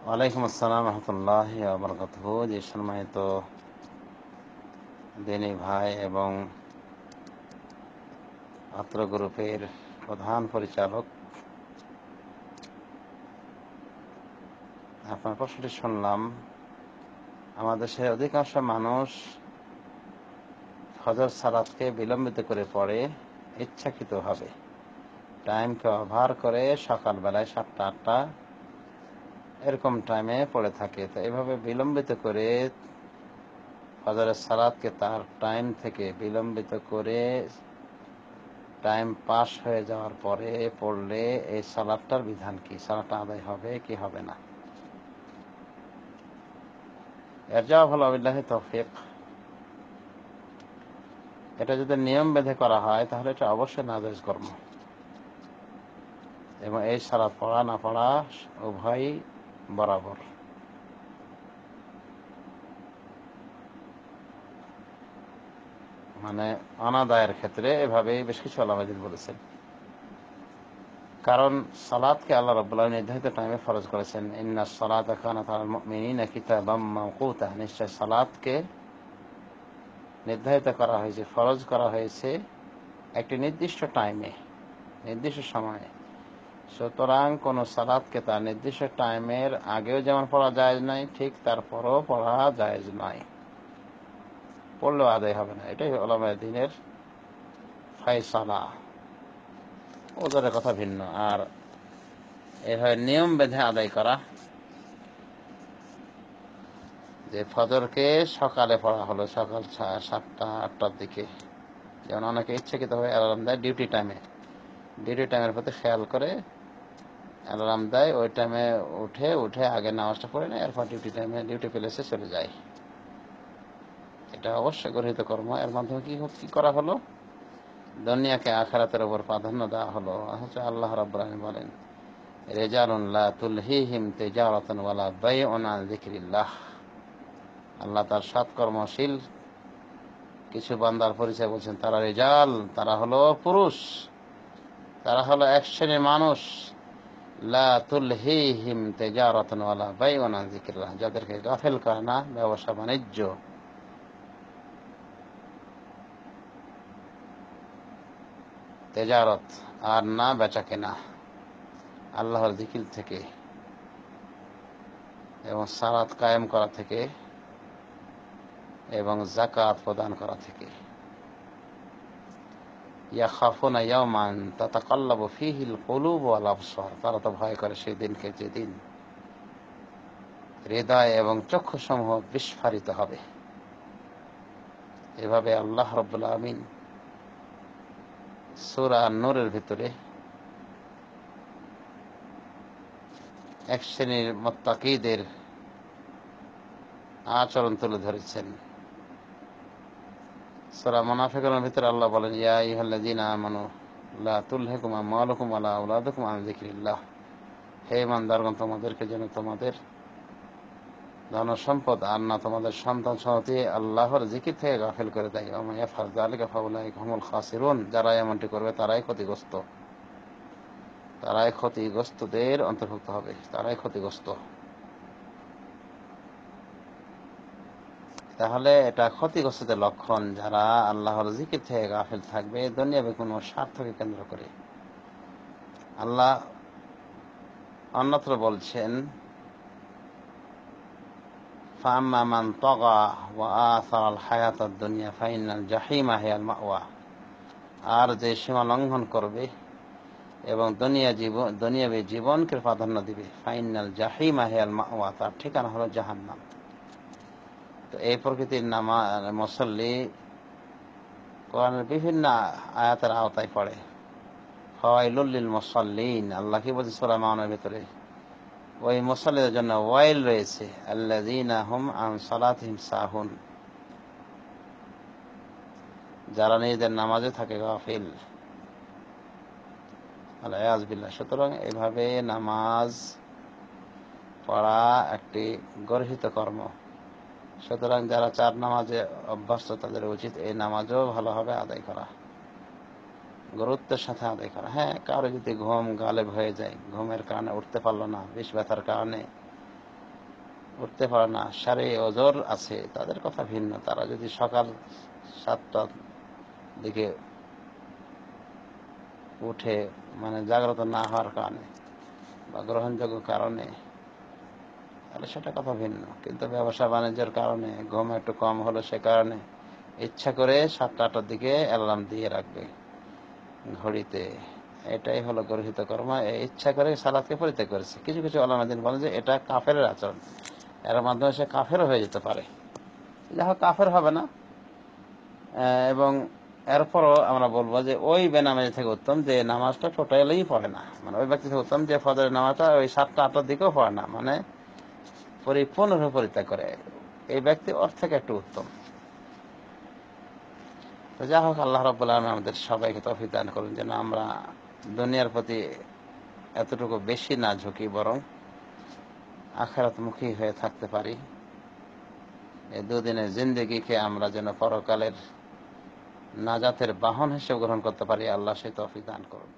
ওয়ালাইকুম আসসালাম রহমতুল্লাহি ওয়া বারাকাতুহু। যে সম্মানিত দিনী ভাই এবং ছাত্র গ্রুপের প্রধান পরিচালক, আপনার প্রশ্নটি শুনলাম। আমাদের দেশের অধিকাংশ মানুষ ফজর সালাতকে বিলম্বিত করে পড়ে ইচ্ছাকৃতভাবে, টাইমকে ওভার করে সকালবেলায় 7টা-8টা এরকম টাইমে পড়ে থাকে। তো এভাবে বিলম্বিত করে ফজরের সালাতকে তার টাইম থেকে বিলম্বিত করে টাইম পাস হয়ে যাওয়ার পরে পড়লে এই সালাতটার বিধান কি? সালাতটা আদায় হবে কি হবে না? এর জবাব হলো বিল্লাহি তৌফিক। এটা যদি নিয়ম বেঁধে করা হয় তাহলে এটা অবশ্যই নাজায়েজ কর্ম, এবং এই সালাত পড়া না পড়া উভয়ই বরাবর। মানে অনাদায়ের ক্ষেত্রে এভাবেই বেশ কিছু আলামাদিন বলেছেন। কারণ সালাতকে আল্লাহ রাব্বুল আলামিন নির্ধারিত টাইমে ফরজ করেছেন। ইন্নাস সালাতা কানাত আলাল মুমিনিনা কিতাবাম মাওকুতা। নিশ্চয় সালাতকে নির্ধারিত করা হয়েছে, ফরজ করা হয়েছে একটি নির্দিষ্ট টাইমে, নির্দিষ্ট সময়ে। সুতরাং কোন সালাতকে তার নির্দিষ্ট টাইমের আগেও যেমন পড়া জায়েজ নয়, ঠিক তারপরও পড়া জায়েজ নয়, পড়লেও আদায় হবে না। এটাই উলামায়ে দ্বীনের ফায়সালা। ওজনের কথা ভিন্ন। আর এভাবে নিয়ম বেঁধে আদায় করা, যে ফজরকে সকালে পড়া হলো সকাল 7টা-8টার দিকে, যেমন অনেকে ইচ্ছাকৃতভাবে অ্যালার্ম দেয় ডিউটি টাইমের প্রতি খেয়াল করে অ্যালার্ম দেয়, ওই টাইমে উঠে আগে নামাজটা পড়ে নেয়, এরপর ডিউটি প্লেসে চলে যায়। এটা অবশ্যই গর্হিত কর্ম। এর মাধ্যমে কি করা হলো? দুনিয়াকে আখিরাতের উপর প্রাধান্য দেওয়া হলো। হচ্ছে আল্লাহ রাব্বুল আলামিন বলেন, রিজালুন লা তুলহিহিম তিজারাতুন ওয়ালা বাইউন আন যিকরিল্লাহ। আল্লাহ তার সৎকর্মশীল কিছু বান্দার পরিচয় বলছেন, তারা রিজাল, তারা হলো পুরুষ, তারা হলো এক শ্রেণীর মানুষ, লা তুলহিহিম তিজারাতুন ওয়ালা বাইউন আন যিকরিল্লাহ, যাদেরকে গাফেল করে না ব্যবসা বাণিজ্য, তেজারত আর না বেচা কেনা আল্লাহর জিকির থেকে এবং সালাত কায়েম করা থেকে এবং যাকাত প্রদান করা থেকে। ইয়াখাফুনা ইয়াওমান তাতাকাল্লাবু ফীহিল কুলুব ওয়াল আবসার। তারা তো ভয় করে সেই দিনকে, যেদিন হৃদয় এবং চক্ষুসমূহ বিস্ফারিত হবে। এভাবে আল্লাহ রাব্বুল আমিন সূরা নূরের ভিতরে এক শ্রেণীর মুত্তাকীদের আচরণ তুলে ধরেছেন। সূরা মুনাফিকুনের ভিতরে আল্লাহ বলেন, ইয়া আইয়ুহাল্লাযীনা আমানু লা তুলহিকুম আমওয়ালুকুম ওয়ালা আওলাদুকুম আন যিকরিল্লাহ। হে ঈমানদারগণ, তোমাদেরকে যেন তোমাদের ধন সম্পদ আর না তোমাদের সন্তান সন্ততি আল্লাহর জিকির থেকে গাফিল করে দেয়। ওয়া মান ইয়াফআল যালিকা ফাউলাইকা হুমুল খাসিরুন। যারা এমনটি করবে তারাই ক্ষতিগ্রস্তদের অন্তর্ভুক্ত হবে, তারাই ক্ষতিগ্রস্ত। তাহলে এটা ক্ষতিগ্রস্তদের লক্ষণ, যারা আল্লাহর জিকির থেকে গাফিল থাকবে দুনিয়াবি কোনো স্বার্থকে কেন্দ্র করে। আল্লাহ অন্যত্র বলছেন, ফাম্মা মান তাগা ওয়া আসারাল হায়াতাদ দুনিয়া ফাইনাল জাহিমা হিয়াল মাওয়া। আর যে সীমা লঙ্ঘন করবে এবং দুনিয়াবি জীবনকে প্রাধান্য দিবে, ফাইনাল জাহিমা হিয়াল মাওয়া, তার ঠিকানা হলো জাহান্নাম। তো এই প্রকৃতির মুসল্লি কোরআনের বিভিন্ন আয়াতের আওতায় পড়ে। ফাওয়াইলুল লিল মুসাল্লিন, আল্লাহ কি বলছে সূরা মাউনের ভিতরে, ওই মুসাল্লিদের জন্য ওয়াইল রয়েছে, আল্লাযীনা হুম আন সালাতিহিম সাহুন, যারা নিজেদের নামাজে থাকে গাফিল। আল-ইয়াজ বিল্লাহ। সুতরাং এভাবে নামাজ পড়া একটি গর্হিত কর্ম। সুতরাং যারা 4 নামাজে অভ্যস্ত তাদের উচিত এই নামাজও ভালোভাবে আদায় করা, গুরুত্বের সাথে আদায় করা। হ্যাঁ, কারো যদি ঘুম গালেব হয়ে যায়, ঘুমের কারণে উঠতে পারলো না, বিষ ব্যথার কারণে উঠতে পারে না, সারে ওজর আছে, তাদের কথা ভিন্ন। তারা যদি সকাল 7টার দিকে উঠে, মানে জাগ্রত না হওয়ার কারণে বা গ্রহণযোগ্য কারণে, তাহলে সেটা কথা ভিন্ন। কিন্তু ব্যবসা বাণিজ্যের কারণে, ঘুম একটু কম হলো, সে কারণে ইচ্ছা করে 7টা-8টার দিকে অ্যালার্ম দিয়ে রাখবে ঘড়িতে, এটাই হলো গর্হিত কর্ম। ইচ্ছা করে সালাদকে পরিত্যাগ করেছে। কিছু কিছু ওলামা দ্বীন বলেন যে এটা কাফেরের আচরণ, এর মাধ্যমে সে কাফেরও হয়ে যেতে পারে। যা হোক, কাফের হবে না। এবং এরপরও আমরা বলবো যে ওই বেনামাজি থেকে উত্তম যে নামাজটা টোটালি পড়ে না, মানে ওই ব্যক্তি থেকে উত্তম যে ফজরের নামাজটা ওই 7টা-8টার দিকেও পড়ে না, মানে পরিপূর্ণরূপে পরিত্যাগ করে। এই ব্যক্তি ওর থেকে একটু উত্তম। তো যা হোক, আল্লাহ রাব্বুল আলামিন আমাদের সবাইকে তৌফিক দান করুন যেন আমরা দুনিয়ার প্রতি এতটুকু বেশি না ঝুঁকি, বরং আখিরাতমুখী হয়ে থাকতে পারি। এই দুদিনের জিন্দেগিকে আমরা যেন পরকালের নাজাতের বাহন হিসেবে গ্রহণ করতে পারি। আল্লাহ সেই তৌফিক দান করুন।